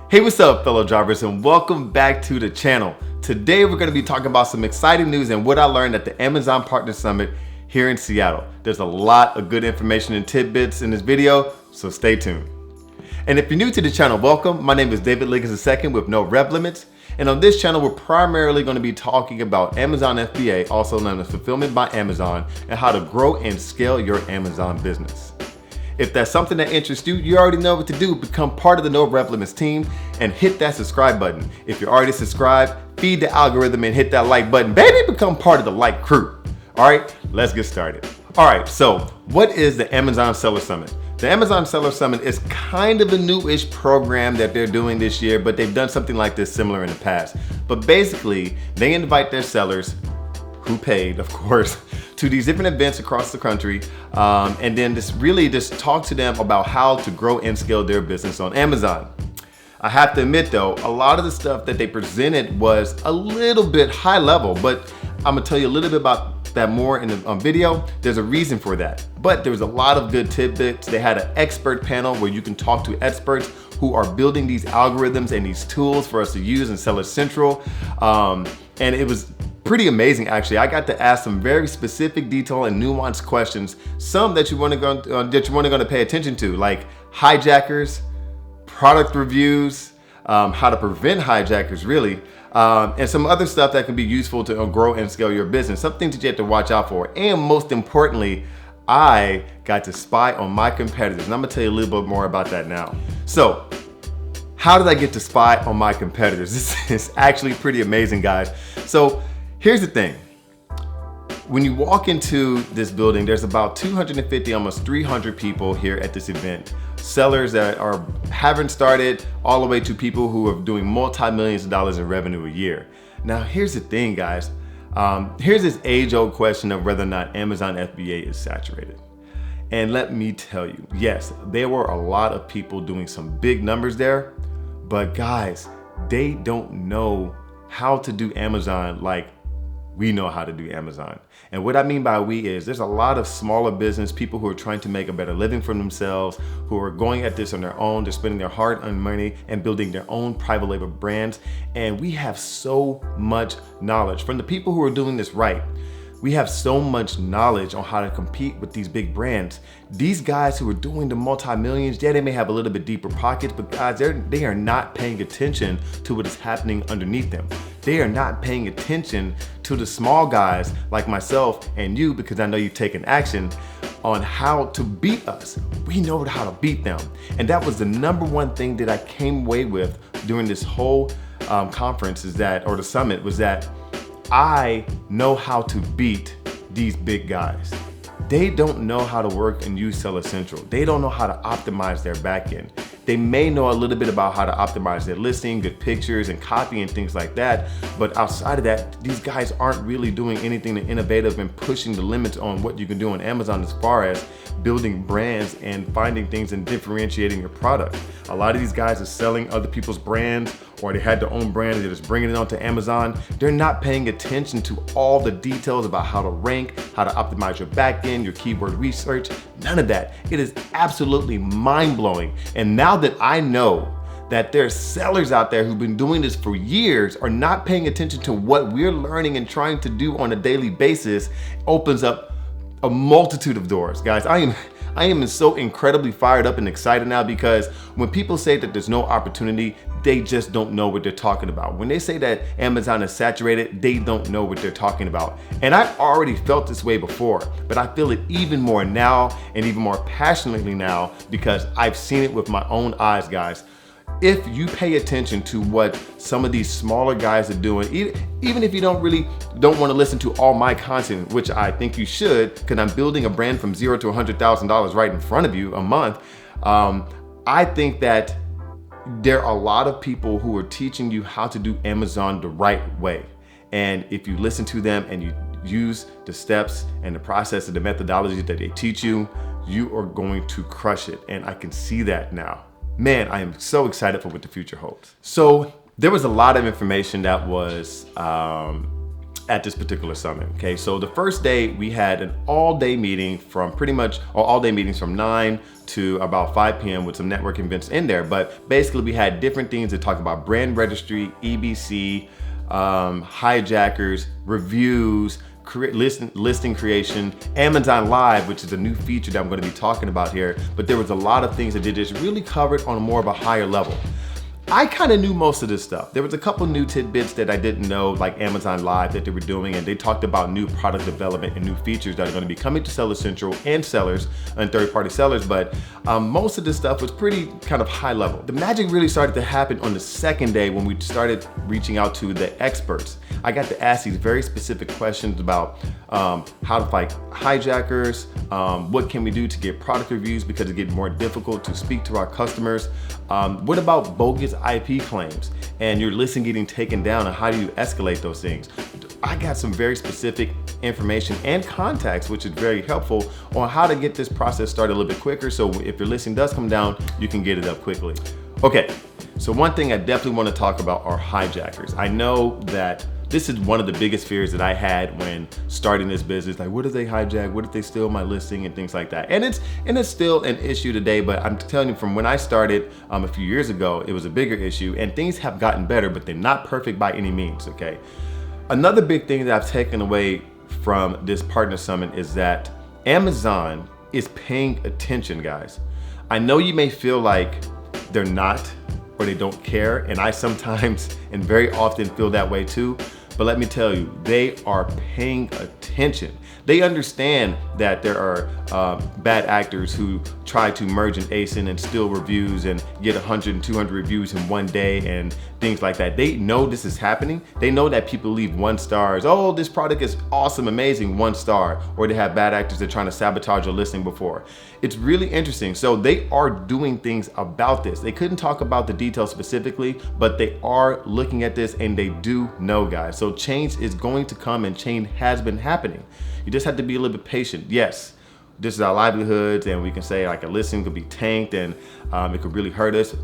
Hey, what's up, fellow drivers, and welcome back to the channel. Today we're going to be talking about some exciting news and what I learned at the Amazon Partner Summit here in Seattle. There's a lot of good information and tidbits in this video, so stay tuned. And if you're new to the channel, welcome. My name is David Liggins II with No Rev Limits. And on this channel, we're primarily going to be talking about Amazon FBA, also known as Fulfillment by Amazon, and how to grow and scale your Amazon business. If that's something that interests you, you already know what to do. Become part of the No Rev Limits team and hit that subscribe button. If you're already subscribed, feed the algorithm and hit that like button. Baby, become part of the like crew. All right, let's get started. All right, so what is the Amazon Seller Summit? The Amazon Seller Summit is kind of a new-ish program that they're doing this year, but they've done something like this similar in the past. But basically, they invite their sellers, who paid, of course, to these different events across the country, and then just talk to them about how to grow and scale their business on Amazon. I have to admit though, a lot of the stuff that they presented was a little bit high level, but I'm gonna tell you a little bit about that more in the video. There's a reason for that, but there was a lot of good tidbits. They had an expert panel where you can talk to experts who are building these algorithms and these tools for us to use in Seller Central, and it was pretty amazing actually. I got to ask some very specific, detailed, and nuanced questions. Some that you want to pay attention to, like hijackers, product reviews, how to prevent hijackers really, and some other stuff that can be useful to grow and scale your business. Some things that you have to watch out for. And most importantly, I got to spy on my competitors, and I'm gonna tell you a little bit more about that now. So, how did I get to spy on my competitors? This is actually pretty amazing, guys. So, here's the thing. When you walk into this building, there's about 250, almost 300 people here at this event. Sellers that haven't started, all the way to people who are doing multi-millions of dollars in revenue a year. Now, here's the thing, guys. Here's this age-old question of whether or not Amazon FBA is saturated. And let me tell you, yes, there were a lot of people doing some big numbers there, but guys, they don't know how to do Amazon like we know how to do Amazon. And what I mean by we is there's a lot of smaller business people who are trying to make a better living for themselves, who are going at this on their own. They're spending their hard-earned money and building their own private label brands. And we have so much knowledge from the people who are doing this right. We have so much knowledge on how to compete with these big brands. These guys who are doing the multi-millions, yeah, they may have a little bit deeper pockets, but guys, they are not paying attention to what is happening underneath them. They are not paying attention to the small guys like myself and you, because I know you've taken action on how to beat us. We know how to beat them. And that was the number one thing that I came away with during this whole conference or the summit, was that I know how to beat these big guys. They don't know how to work and use Seller Central. They don't know how to optimize their backend. They may know a little bit about how to optimize their listing, good pictures and copy and things like that. But outside of that, these guys aren't really doing anything innovative and pushing the limits on what you can do on Amazon as far as building brands and finding things and differentiating your product. A lot of these guys are selling other people's brands, or they had their own brand and they're just bringing it onto Amazon. They're not paying attention to all the details about how to rank, how to optimize your backend, your keyword research, none of that. It is absolutely mind-blowing. And now that I know that there's sellers out there who've been doing this for years, are not paying attention to what we're learning and trying to do on a daily basis, opens up a multitude of doors. Guys, I am so incredibly fired up and excited now, because when people say that there's no opportunity, they just don't know what they're talking about. When they say that Amazon is saturated, they don't know what they're talking about. And I've already felt this way before, but I feel it even more now, and even more passionately now, because I've seen it with my own eyes, guys. If you pay attention to what some of these smaller guys are doing, even if you don't want to listen to all my content, which I think you should, because I'm building a brand from $0 to $100,000 right in front of you a month, I think that there are a lot of people who are teaching you how to do Amazon the right way. And if you listen to them and you use the steps and the process and the methodology that they teach you, you are going to crush it. And I can see that now. Man, I am so excited for what the future holds. So there was a lot of information that was at this particular summit. Okay, so the first day we had an all-day meeting from all-day meetings from 9 to about 5 p.m. with some networking events in there. But basically we had different things to talk about: brand registry, EBC, hijackers, reviews, listing creation, Amazon Live, which is a new feature that I'm going to be talking about here. But there was a lot of things that they just really covered on more of a higher level. I kind of knew most of this stuff. There was a couple new tidbits that I didn't know, like Amazon Live that they were doing, and they talked about new product development and new features that are going to be coming to Seller Central and sellers and third-party sellers, but most of this stuff was pretty kind of high level. The magic really started to happen on the second day when we started reaching out to the experts. I got to ask these very specific questions about how to fight hijackers, what can we do to get product reviews because it's getting more difficult to speak to our customers. What about bogus IP claims and your listing getting taken down, and how do you escalate those things? I got some very specific information and contacts, which is very helpful on how to get this process started a little bit quicker. So if your listing does come down, you can get it up quickly. Okay, so one thing I definitely want to talk about are hijackers. I know that this is one of the biggest fears that I had when starting this business. Like, what if they hijack? What if they steal my listing and things like that? And it's still an issue today, but I'm telling you, from when I started a few years ago, it was a bigger issue, and things have gotten better, but they're not perfect by any means, okay? Another big thing that I've taken away from this partner summit is that Amazon is paying attention, guys. I know you may feel like they're not, or they don't care, and I sometimes and very often feel that way too. But let me tell you, they are paying attention. They understand that there are bad actors who try to merge an ASIN and steal reviews and get 100 and 200 reviews in one day and things like that. They know this is happening. They know that people leave 1 stars. Oh, this product is awesome, amazing, 1 star. Or they have bad actors that are trying to sabotage a listing before. It's really interesting. So they are doing things about this. They couldn't talk about the details specifically, but they are looking at this, and they do know, guys. So change is going to come, and change has been happening. You just have to be a little bit patient. Yes, this is our livelihoods, and we can say like a listing could be tanked and it could really hurt us.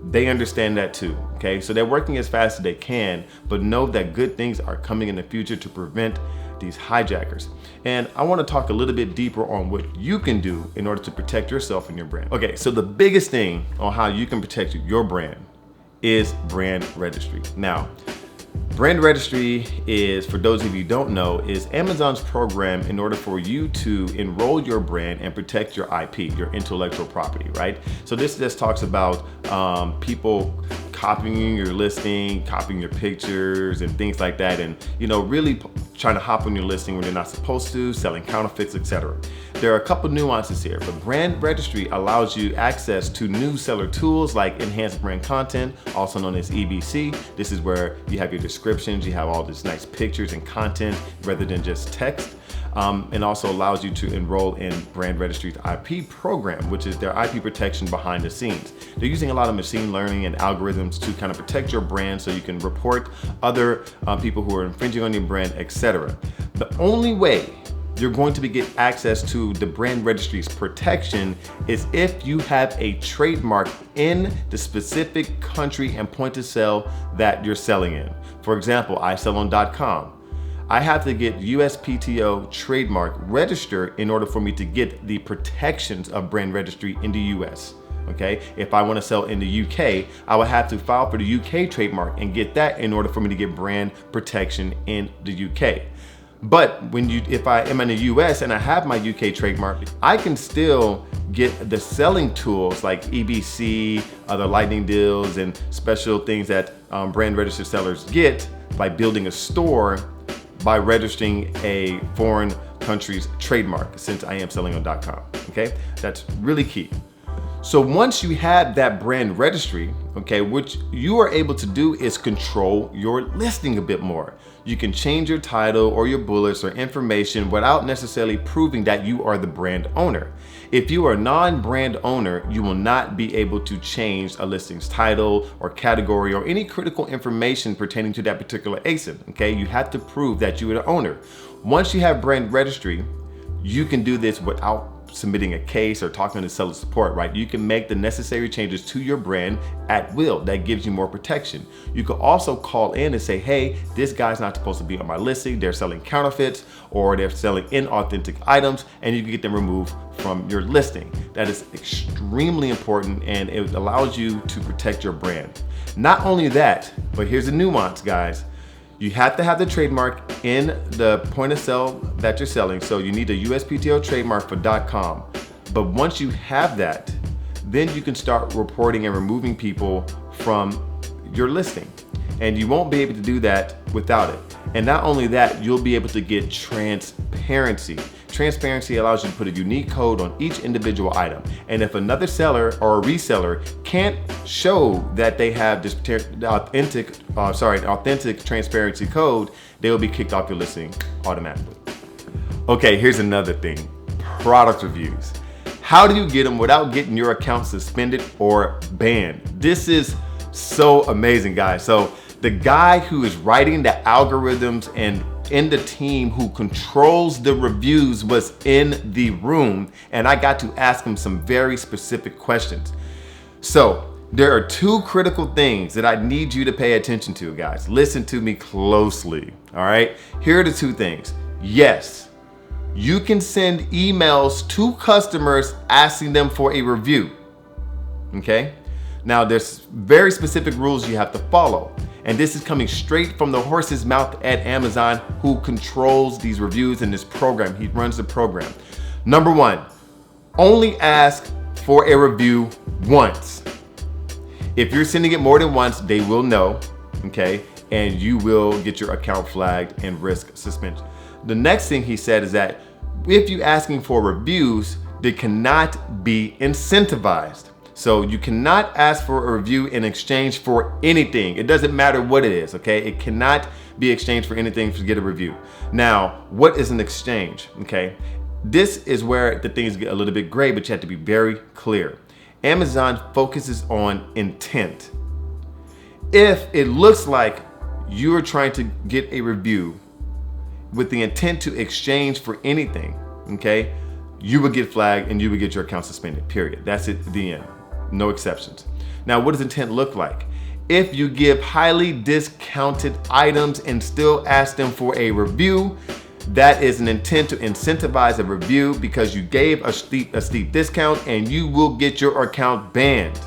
They understand that too, okay? So they're working as fast as they can, but know that good things are coming in the future to prevent these hijackers. And I want to talk a little bit deeper on what you can do in order to protect yourself and your brand. Okay, so the biggest thing on how you can protect your brand is brand registry. Now, brand registry is, for those of you who don't know, is Amazon's program in order for you to enroll your brand and protect your IP, your intellectual property, right? So this just talks about people copying your listing, copying your pictures and things like that, and really trying to hop on your listing when they're not supposed to, selling counterfeits, etc. There are a couple nuances here, but brand registry allows you access to new seller tools like enhanced brand content, also known as EBC. This is where you have your descriptions, you have all these nice pictures and content rather than just text. And also allows you to enroll in brand registry's IP program, which is their IP protection behind the scenes. They're using a lot of machine learning and algorithms to kind of protect your brand so you can report other people who are infringing on your brand, etc. The only way you're going to get access to the brand registry's protection is if you have a trademark in the specific country and point of sale that you're selling in. For example, I sell on .com. I have to get USPTO trademark registered in order for me to get the protections of brand registry in the US. Okay, if I want to sell in the UK, I would have to file for the UK trademark and get that in order for me to get brand protection in the UK. But if I am in the US and I have my UK trademark, I can still get the selling tools like EBC, other lightning deals, and special things that brand registered sellers get by building a store by registering a foreign country's trademark, since I am selling on .com, okay? That's really key. So once you have that brand registry, okay, what you are able to do is control your listing a bit more. You can change your title or your bullets or information without necessarily proving that you are the brand owner. If you are a non-brand owner, you will not be able to change a listing's title or category or any critical information pertaining to that particular ASIN, okay? You have to prove that you are the owner. Once you have brand registry, you can do this without submitting a case or talking to seller support, right? You can make the necessary changes to your brand at will. That gives you more protection. You can also call in and say, hey, this guy's not supposed to be on my listing. They're selling counterfeits or they're selling inauthentic items, and you can get them removed from your listing. That is extremely important, and it allows you to protect your brand. Not only that, but here's the nuance, guys. You have to have the trademark in the point of sale that you're selling. So you need a USPTO trademark for .com. But once you have that, then you can start reporting and removing people from your listing. And you won't be able to do that without it. And not only that, you'll be able to get transparency. Transparency allows you to put a unique code on each individual item. And if another seller or a reseller can't show that they have this authentic transparency code, they will be kicked off your listing automatically. Okay, here's another thing, product reviews. How do you get them without getting your account suspended or banned? This is so amazing, guys. So the guy who is writing the algorithms and in the team who controls the reviews was in the room, and I got to ask him some very specific questions. So there are two critical things that I need you to pay attention to, guys. Listen to me closely, all right? Here are the two things. Yes, you can send emails to customers asking them for a review, okay? Now there's very specific rules you have to follow. And this is coming straight from the horse's mouth at Amazon, who controls these reviews in this program. He runs the program. Number one, only ask for a review once. If you're sending it more than once, they will know, okay? And you will get your account flagged and risk suspension. The next thing he said is that if you're asking for reviews, they cannot be incentivized. So you cannot ask for a review in exchange for anything. It doesn't matter what it is, okay? It cannot be exchanged for anything to get a review. Now, what is an exchange, okay? This is where the things get a little bit gray, but you have to be very clear. Amazon focuses on intent. If it looks like you're trying to get a review with the intent to exchange for anything, okay, you would get flagged and you would get your account suspended, period. That's it, the end. No exceptions. Now, what does intent look like? If you give highly discounted items and still ask them for a review, that is an intent to incentivize a review because you gave a steep discount, and you will get your account banned,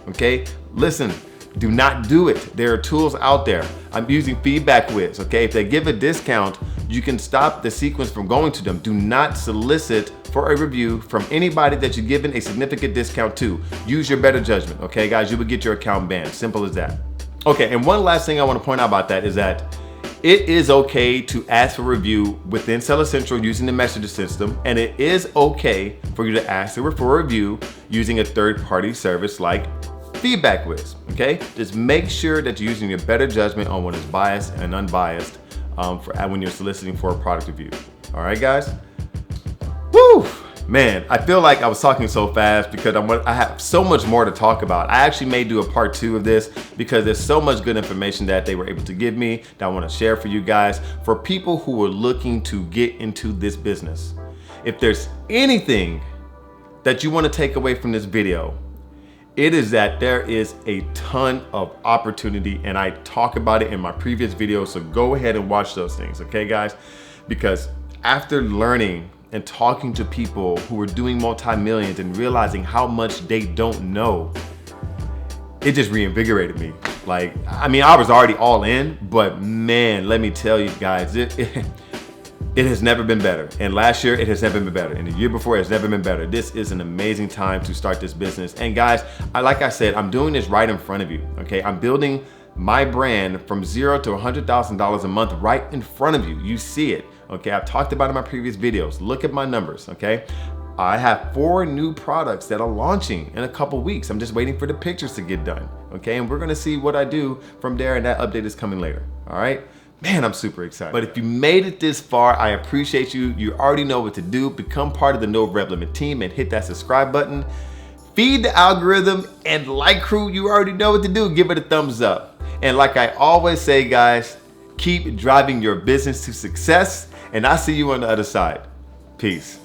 okay? Listen, do not do it. There are tools out there. I'm using FeedbackWhiz, okay? If they give a discount, you can stop the sequence from going to them. Do not solicit for a review from anybody that you're giving a significant discount to. Use your better judgment, okay, guys? You would get your account banned. Simple as that. Okay, and one last thing I want to point out about that is that it is okay to ask for a review within Seller Central using the messenger system, and it is okay for you to ask for a review using a third-party service like FeedbackWhiz, okay? Just make sure that you're using your better judgment on what is biased and unbiased when you're soliciting for a product review. All right, guys? Woo! Man, I feel like I was talking so fast because I have so much more to talk about. I actually may do a part 2 of this because there's so much good information that they were able to give me that I want to share for you guys, for people who are looking to get into this business. If there's anything that you want to take away from this video, it is that there is a ton of opportunity, and I talk about it in my previous videos, so go ahead and watch those things, okay, guys? Because after learning and talking to people who are doing multi-millions and realizing how much they don't know, it just reinvigorated me. Like, I mean, I was already all in, but man, let me tell you guys, it has never been better. And last year, it has never been better. And the year before, it has never been better. This is an amazing time to start this business. And guys, like I said, I'm doing this right in front of you, okay? I'm building my brand from $0 to $100,000 a month right in front of you. You see it, okay? I've talked about it in my previous videos. Look at my numbers, okay? I have 4 new products that are launching in a couple weeks. I'm just waiting for the pictures to get done, okay? And we're gonna see what I do from there, and that update is coming later, all right? Man, I'm super excited. But if you made it this far, I appreciate you. You already know what to do. Become part of the No Rep Limit team and hit that subscribe button. Feed the algorithm, and like crew, you already know what to do. Give it a thumbs up. And like I always say, guys, keep driving your business to success, and I'll see you on the other side. Peace.